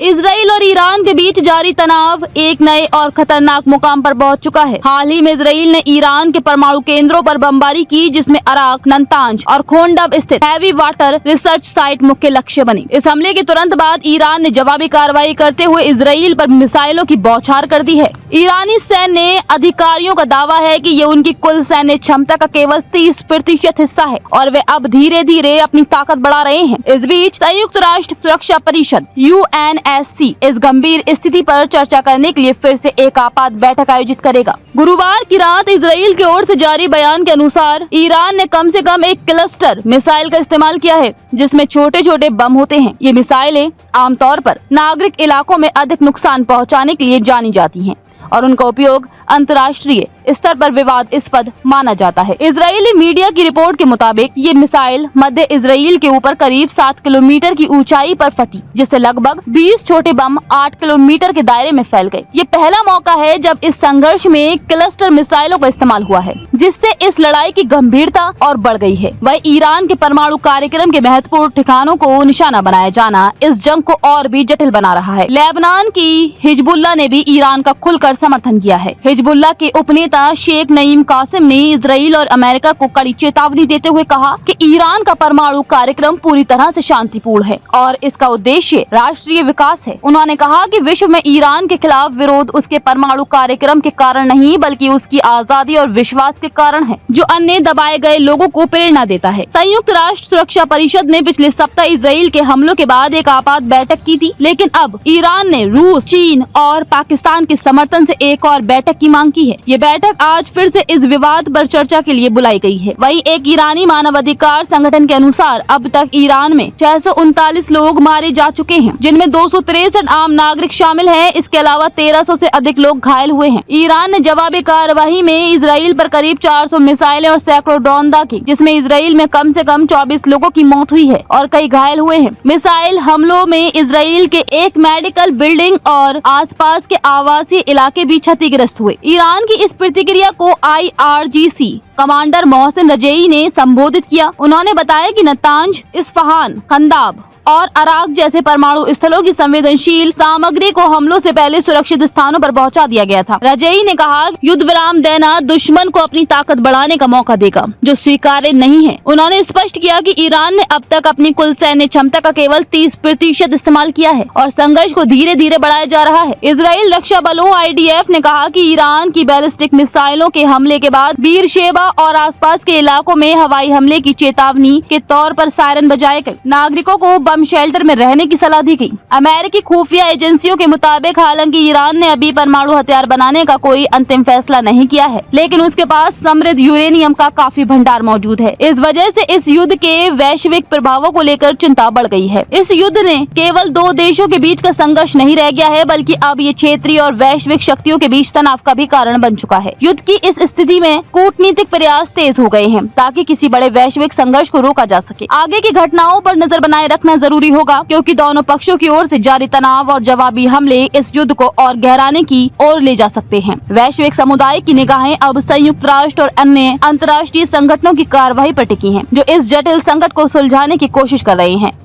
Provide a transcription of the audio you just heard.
Israel और Iran के बीच जारी तनाव एक नए और खतरनाक मुकाम पर पहुंच चुका है। हाल ही में इजराइल ने ईरान के परमाणु केंद्रों पर बमबारी की, जिसमें अराक, नतांज और खोंडब स्थित हैवी वाटर रिसर्च साइट मुख्य लक्ष्य बनी। इस हमले के तुरंत बाद ईरान ने जवाबी कार्रवाई करते हुए इजराइल पर मिसाइलों की बौछार कर दी है। ईरानी सैन्य अधिकारियों का दावा है कि ये उनकी कुल सैन्य क्षमता का केवल 30% हिस्सा है और वे अब धीरे धीरे अपनी ताकत बढ़ा रहे हैं। इस बीच संयुक्त राष्ट्र सुरक्षा परिषद UNSC इस गंभीर स्थिति पर चर्चा करने के लिए फिर से एक आपात बैठक आयोजित करेगा। गुरुवार की रात इजराइल की ओर से जारी बयान के अनुसार ईरान ने कम से कम एक क्लस्टर मिसाइल का इस्तेमाल किया है, जिसमें छोटे छोटे बम होते हैं। ये मिसाइलें आमतौर पर नागरिक इलाकों में अधिक नुकसान पहुंचाने के लिए जानी जाती हैं और उनका उपयोग अंतर्राष्ट्रीय स्तर पर विवादास्पद माना जाता है। इजरायली मीडिया की रिपोर्ट के मुताबिक ये मिसाइल मध्य इजराइल के ऊपर करीब 7 किलोमीटर की ऊंचाई पर फटी, जिससे लगभग 20 छोटे बम 8 किलोमीटर के दायरे में फैल गए। ये पहला मौका है जब इस संघर्ष में क्लस्टर मिसाइलों का इस्तेमाल हुआ है, जिससे इस लड़ाई की गंभीरता और बढ़ गई है। वह ईरान के परमाणु कार्यक्रम के महत्वपूर्ण ठिकानों को निशाना बनाया जाना इस जंग को और भी जटिल बना रहा है। लेबनान की हिजबुल्लाह ने भी ईरान का खुलकर समर्थन किया है। हिजबुल्लाह के उपनेता शेख नईम कासिम ने इजराइल और अमेरिका को कड़ी चेतावनी देते हुए कहा कि ईरान का परमाणु कार्यक्रम पूरी तरह से शांतिपूर्ण है और इसका उद्देश्य राष्ट्रीय विकास है। उन्होंने कहा कि विश्व में ईरान के खिलाफ विरोध उसके परमाणु कार्यक्रम के कारण नहीं, बल्कि उसकी आजादी और विश्वास के कारण है, जो अन्य दबाए गए लोगों को प्रेरणा देता है। संयुक्त राष्ट्र सुरक्षा परिषद ने पिछले सप्ताह इजराइल के हमलों के बाद एक आपात बैठक की थी, लेकिन अब ईरान ने रूस, चीन और पाकिस्तान के समर्थन से एक और बैठक की मांग की है। ये बैठक आज फिर से इस विवाद पर चर्चा के लिए बुलाई गई है। वहीं एक ईरानी मानवाधिकार संगठन के अनुसार अब तक ईरान में 639 लोग मारे जा चुके हैं, जिनमें 263 आम नागरिक शामिल हैं। इसके अलावा 1300 से अधिक लोग घायल हुए हैं। ईरान ने जवाबी कार्रवाई में इजराइल पर करीब 400 मिसाइलें और सैकड़ों ड्रोन दागे, जिसमें इजराइल में कम से कम 24 लोगों की मौत हुई है और कई घायल हुए हैं। मिसाइल हमलों में इजराइल के एक मेडिकल बिल्डिंग और आसपास के आवासीय इलाके भी क्षतिग्रस्त हुए। ईरान की इस प्रतिक्रिया को IRGC कमांडर मोहसिन रजई ने संबोधित किया। उन्होंने बताया कि नतांज, इस्फहान, खंदाब और अराक जैसे परमाणु स्थलों की संवेदनशील सामग्री को हमलों से पहले सुरक्षित स्थानों पर पहुंचा दिया गया था। रजई ने कहा, युद्ध विराम देना दुश्मन को अपनी ताकत बढ़ाने का मौका देगा, जो स्वीकार्य नहीं है। उन्होंने स्पष्ट किया कि ईरान ने अब तक अपनी कुल सैन्य क्षमता का केवल 30% इस्तेमाल किया है और संघर्ष को धीरे धीरे बढ़ाया जा रहा है। इजराइल रक्षा बलों IDF ने कहा कि ईरान की बैलिस्टिक मिसाइलों के हमले के बाद बीरशेबा और आसपास के इलाकों में हवाई हमले की चेतावनी के तौर पर सायरन बजाए गए। नागरिकों को बम शेल्टर में रहने की सलाह दी गई। अमेरिकी खुफिया एजेंसियों के मुताबिक हालांकि ईरान ने अभी परमाणु हथियार बनाने का कोई अंतिम फैसला नहीं किया है, लेकिन उसके पास समृद्ध यूरेनियम का काफी भंडार मौजूद है। इस वजह से इस युद्ध के वैश्विक प्रभावों को लेकर चिंता बढ़ गई है। इस युद्ध ने केवल दो देशों के बीच का संघर्ष नहीं रह गया है, बल्कि अब ये क्षेत्रीय और वैश्विक शक्तियों के बीच तनाव का भी कारण बन चुका है। युद्ध की इस स्थिति में कूटनीतिक प्रयास तेज हो गए हैं ताकि किसी बड़े वैश्विक संघर्ष को रोका जा सके। आगे की घटनाओं पर नजर बनाए रखना जरूरी होगा, क्योंकि दोनों पक्षों की ओर से जारी तनाव और जवाबी हमले इस युद्ध को और गहराने की ओर ले जा सकते हैं। वैश्विक समुदाय की निगाहें अब संयुक्त राष्ट्र और अन्य अंतर्राष्ट्रीय संगठनों की कार्रवाई पर टिकी हैं, जो इस जटिल संकट को सुलझाने की कोशिश कर रहे हैं।